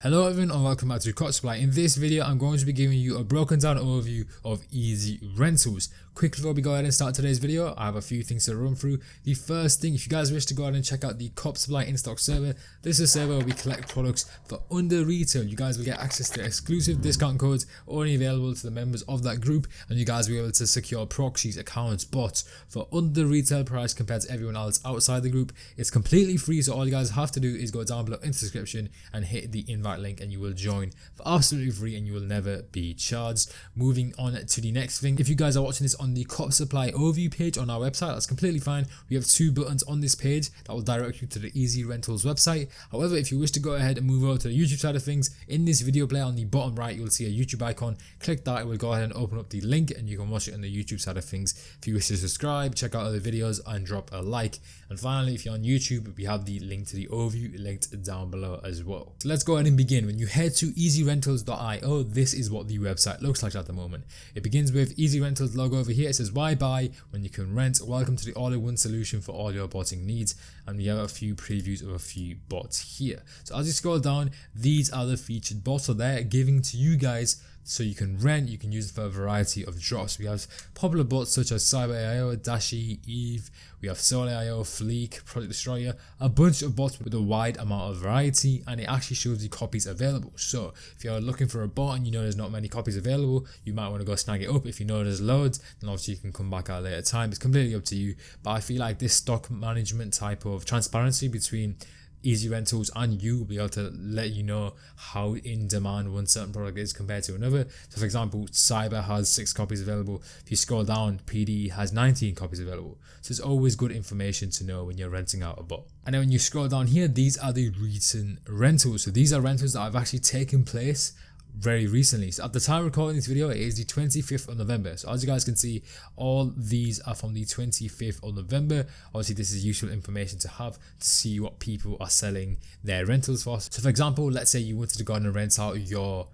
Hello everyone and welcome back to Cot Supply. In this video I'm going to be giving you a broken down overview of Easyrentals. Quick before we go ahead and start today's video, I have a few things to run through. The first thing, if you guys wish to go ahead and check out the Cot Supply in-stock server, this is a server where we collect products for under retail. You guys will get access to exclusive discount codes only available to the members of that group, and you guys will be able to secure proxies, accounts, bots for under retail price compared to everyone else outside the group. It's completely free, so all you guys have to do is go down below in the description and hit the invite link and you will join for absolutely free and you will never be charged. Moving on to the next thing, if you guys are watching this on the Cot Supply overview page on our website, that's completely fine. We have two buttons on this page that will direct you to the Easyrentals website. However, if you wish to go ahead and move over to the YouTube side of things, in this video player on the bottom right you will see a YouTube icon. Click that, it will go ahead and open up the link and you can watch it on the YouTube side of things. If you wish to subscribe, check out other videos and drop a like. And finally, if you're on YouTube, we have the link to the overview linked down below as well. So let's go ahead and begin. When you head to easyrentals.io, this is what the website looks like at the moment. It begins with Easyrentals logo over here. It says why buy when you can rent. Welcome to the all-in-one solution for all your botting needs. And we have a few previews of a few bots here. So as you scroll down, these are the featured bots. So they're giving to you guys so you can rent. You can use it for a variety of drops. We have popular bots such as Cyber.io, Dashi, Eve, we have Soul.io, Fleek, Project Destroyer, a bunch of bots with a wide amount of variety, and it actually shows you copies available. So if you're looking for a bot and you know there's not many copies available, you might want to go snag it up. If you know there's loads, then obviously you can come back at a later time. It's completely up to you, but I feel like this stock management type of transparency between Easyrentals and you will be able to let you know how in demand one certain product is compared to another. So for example, Cyber has 6 copies available. If you scroll down, PD has 19 copies available. So it's always good information to know when you're renting out a bot. And then when you scroll down here, these are the recent rentals. So these are rentals that have actually taken place very recently. So at the time of recording this video, it is the 25th of November. So as you guys can see, all these are from the 25th of November. Obviously this is useful information to have to see what people are selling their rentals for. So for example, let's say you wanted to go ahead and rent out your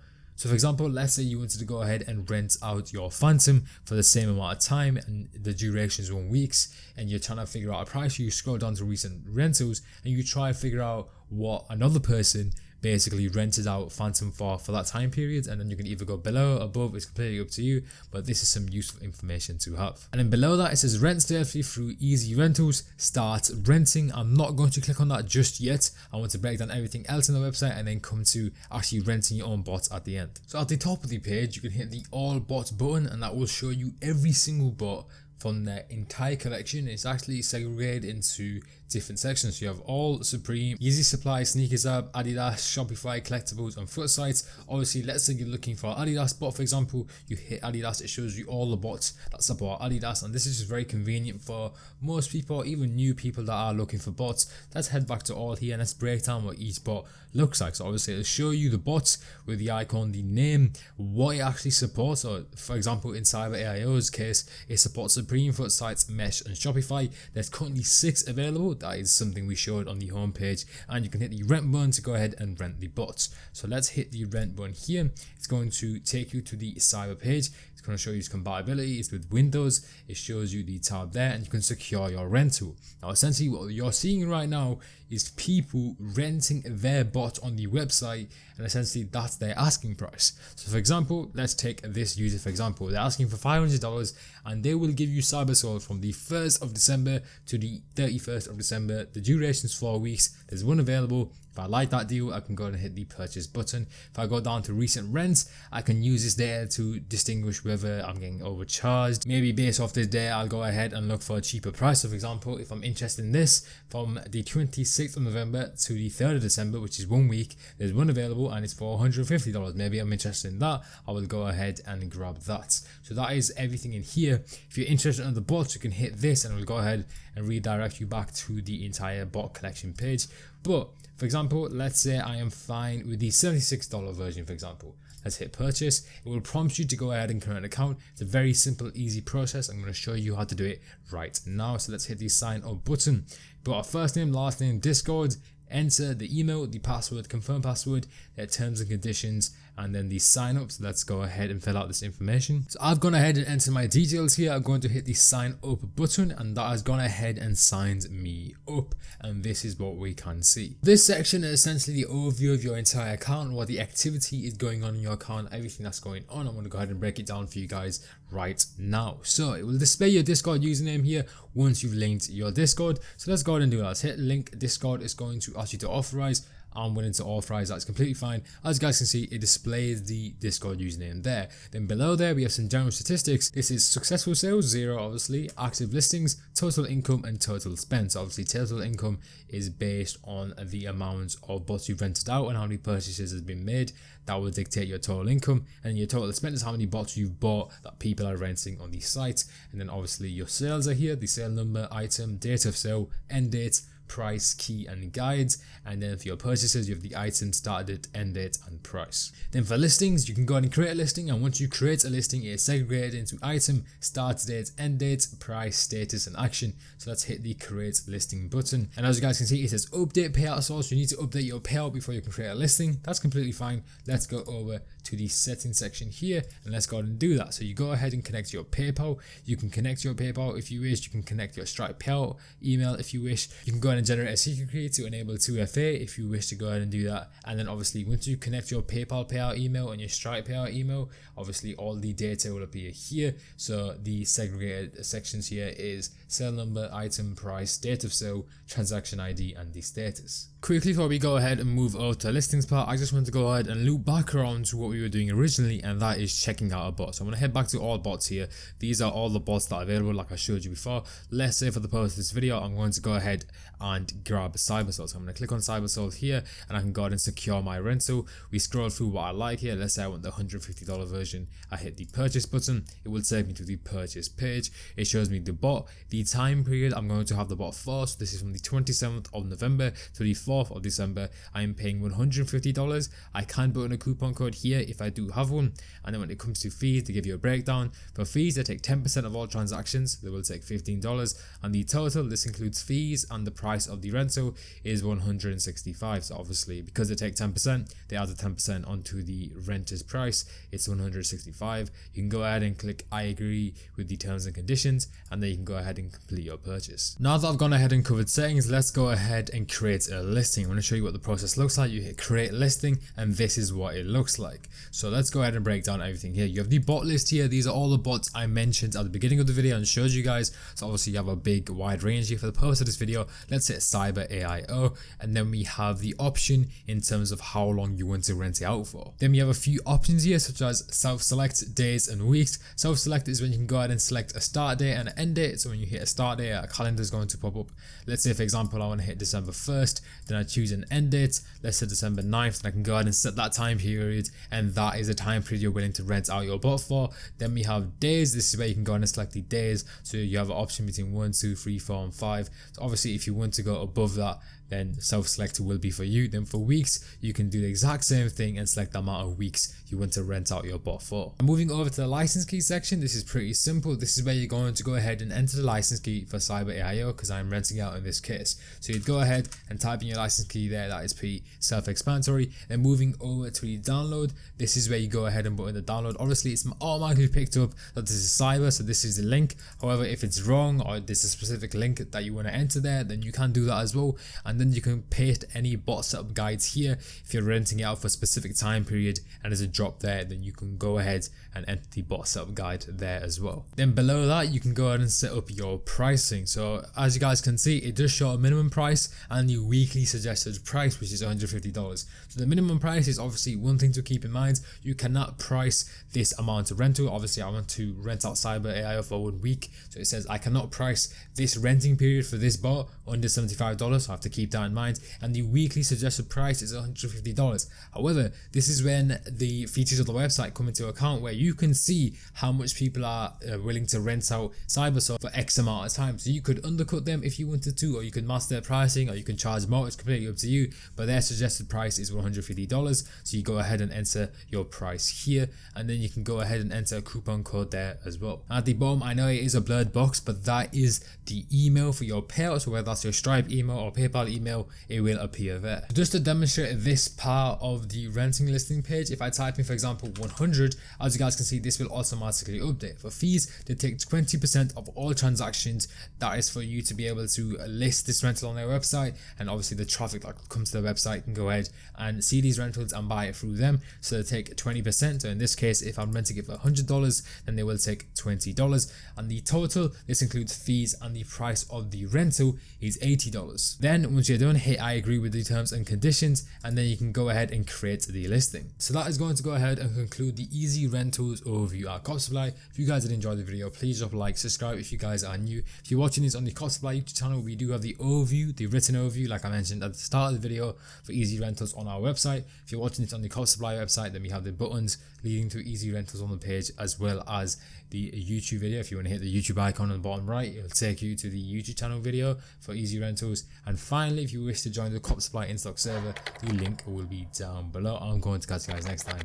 Phantom for the same amount of time and the duration is 1 week, and you're trying to figure out a price. You scroll down to recent rentals and you try to figure out what another person basically rented out Phantom for that time period, and then you can either go below or above. It's completely up to you, but this is some useful information to have. And then below that it says rent safely through Easyrentals, start renting. I'm not going to click on that just yet. I want to break down everything else in the website and then come to actually renting your own bots at the end. So at the top of the page you can hit the all bots button and that will show you every single bot from their entire collection. It's actually segregated into different sections. So you have all Supreme, Yeezy Supply, Sneakers App, Adidas, Shopify, Collectibles and Foot Sites. Obviously, let's say you're looking for Adidas bot, for example, you hit Adidas, it shows you all the bots that support Adidas, and this is just very convenient for most people, or even new people that are looking for bots. Let's head back to all here and let's break down what each bot looks like. So obviously it'll show you the bots with the icon, the name, what it actually supports. So for example, in Cyber.io's case, it supports Supreme, Foot Sites, Mesh and Shopify. There's currently 6 available. That is something we showed on the home page, and you can hit the rent button to go ahead and rent the bots. So let's hit the rent button here. It's going to take you to the Cyber page. It's going to show you its compatibility. It's with Windows. It shows you the tab there and you can secure your rental. Now essentially what you're seeing right now is people renting their bot on the website, and essentially that's their asking price. So for example, let's take this user for example. They're asking for $500 and they will give you Cyber Soul from the 1st of December to the 31st of December. The duration is 4 weeks. There's one available. If I like that deal, I can go ahead and hit the purchase button. If I go down to recent rents, I can use this data to distinguish whether I'm getting overcharged. Maybe based off this data, I'll go ahead and look for a cheaper price. So for example, if I'm interested in this from the 26th of November to the 3rd of December, which is 1 week, there's one available and it's for $150. Maybe I'm interested in that. I will go ahead and grab that. So that is everything in here. If you're interested in the bots, you can hit this and it will go ahead and redirect you back to the entire bot collection page. But for example, let's say I am fine with the $76 version, for example. Let's hit purchase. It will prompt you to go ahead and create an account. It's a very simple, easy process. I'm going to show you how to do it right now. So let's hit the sign up button. Put our first name, last name, Discord, enter the email, the password, confirm password, their terms and conditions, and then the sign up. So let's go ahead and fill out this information. So I've gone ahead and entered my details here. I'm going to hit the sign up button, and that has gone ahead and signed me up, and this is what we can see. This section is essentially the overview of your entire account, what the activity is going on in your account, everything that's going on. I'm going to go ahead and break it down for you guys right now. So it will display your Discord username here once you've linked your Discord. So let's go ahead and do that. Let's hit link Discord. It's going to ask you to authorize. I'm willing to authorize. That's completely fine. As you guys can see, it displays the Discord username there. Then below there we have some general statistics. This is successful sales, 0 obviously, active listings, total income, and total spent. So obviously total income is based on the amount of bots you've rented out and how many purchases has been made. That will dictate your total income, and your total spent is how many bots you've bought that people are renting on the site. And then obviously your sales are here, the sale number, item, date of sale, end date, price, key, and guides. And then for your purchases, you have the item, start date, end date, and price. Then for listings, you can go ahead and create a listing, and once you create a listing, it is segregated into item, start date, end date, price, status, and action. So let's hit the create listing button, and as you guys can see, it says update payout source. You need to update your payout before you can create a listing. That's completely fine. Let's go over to the settings section here, and let's go ahead and do that. So you go ahead and connect your PayPal. You can connect your PayPal if you wish. You can connect your Stripe payout email if you wish. You can go ahead and generate a secret key to enable 2FA if you wish to go ahead and do that. And then obviously once you connect your PayPal payout email and your Stripe payout email, obviously all the data will appear here. So the segregated sections here is sale number, item, price, date of sale, transaction ID, and the status. Quickly before we go ahead and move over to the listings part, I just want to go ahead and loop back around to what we were doing originally, and that is checking out a bot. So I'm going to head back to all bots here. These are all the bots that are available like I showed you before. Let's say for the purpose of this video, I'm going to go ahead and grab CyberSoul. So I'm going to click on CyberSoul here, and I can go ahead and secure my rental. We scroll through what I like here. Let's say I want the $150 version. I hit the purchase button. It will take me to the purchase page. It shows me the bot, the time period I'm going to have the bot for. So this is from the 27th of November to the 4th of December. I am paying $150. I can put in a coupon code here if I do have one. And then when it comes to fees, they give you a breakdown. For fees, they take 10% of all transactions. They will take $15. And the total, this includes fees, and the price of the rental is $165. So obviously because they take 10%, they add the 10% onto the renter's price. It's $165. You can go ahead and click I agree with the terms and conditions, and then you can go ahead and complete your purchase. Now that I've gone ahead and covered settings, let's go ahead and create a listing. I'm going to show you what the process looks like. You hit create listing, and this is what it looks like. So let's go ahead and break down everything here. You have the bot list here. These are all the bots I mentioned at the beginning of the video and showed you guys. So obviously you have a big wide range here. For the purpose of this video, let's hit Cyber AIO, and then we have the option in terms of how long you want to rent it out for. Then we have a few options here, such as self-select days and weeks. Self-select is when you can go ahead and select a start date and an end date. So when you hit a start date, a calendar is going to pop up. Let's say for example I want to hit December 1st, then I choose an end date, let's say December 9th, and I can go ahead and set that time period, and that is the time period you're willing to rent out your bot for. Then we have days. This is where you can go ahead and select the days, so you have an option between 1, 2, 3, 4, and 5. So obviously if you want to go above that, then self-select will be for you. Then for weeks, you can do the exact same thing and select the amount of weeks you want to rent out your bot for. And moving over to the license key section, this is pretty simple. This is where you're going to go ahead and enter the license key for Cyber AIO, because I'm renting out in this case. So you'd go ahead and type in your license key there. That is pretty self-explanatory. Then moving over to the download, this is where you go ahead and put in the download. Obviously it's automatically picked up that this is Cyber, so this is the link. However, if it's wrong or there's a specific link that you want to enter there, then you can do that as well. And then you can paste any bot setup guides here. If you're renting it out for a specific time period and there's a drop there, then you can go ahead and enter the bot setup guide there as well. Then below that, you can go ahead and set up your pricing. So as you guys can see, it does show a minimum price and the weekly suggested price, which is $150. So the minimum price is obviously one thing to keep in mind. You cannot price this amount of rental. Obviously I want to rent out Cyber AIO for 1 week, so it says I cannot price this renting period for this bot under $75, so I have to keep that in mind. And the weekly suggested price is $150. However, this is when the features of the website come into account, where you can see how much people are willing to rent out CyberSoul for X amount of time. So you could undercut them if you wanted to, or you could match their pricing, or you can charge more. It's completely up to you, but their suggested price is $150. So you go ahead and enter your price here, and then you can go ahead and enter a coupon code there as well. At the bottom, I know it is a blurred box, but that is the email for your payout. So whether that's your Stripe email or PayPal email, email, it will appear there. Just to demonstrate this part of the renting listing page, if I type in, for example, 100, as you guys can see, this will automatically update. For fees, they take 20% of all transactions. That is for you to be able to list this rental on their website, and obviously the traffic that comes to the website can go ahead and see these rentals and buy it through them. So they take 20%. So in this case, if I'm renting it for $100, then they will take $20, and the total, this includes fees, and the price of the rental is $80. Then once you're done, hit I agree with the terms and conditions, and then you can go ahead and create the listing. So that is going to go ahead and conclude the Easyrentals overview at CopSupply. If you guys did enjoy the video, please drop a like, subscribe if you guys are new. If you're watching this on the CopSupply YouTube channel, we do have the overview, the written overview, like I mentioned at the start of the video, for Easyrentals on our website. If you're watching it on the CopSupply website, then we have the buttons leading to Easyrentals on the page, as well as the YouTube video. If you want to hit the YouTube icon on the bottom right, it'll take you to the YouTube channel video for Easyrentals. And finally, if you wish to join the CopSupply in-stock server, the link will be down below. I'm going to catch you guys next time.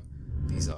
Peace out.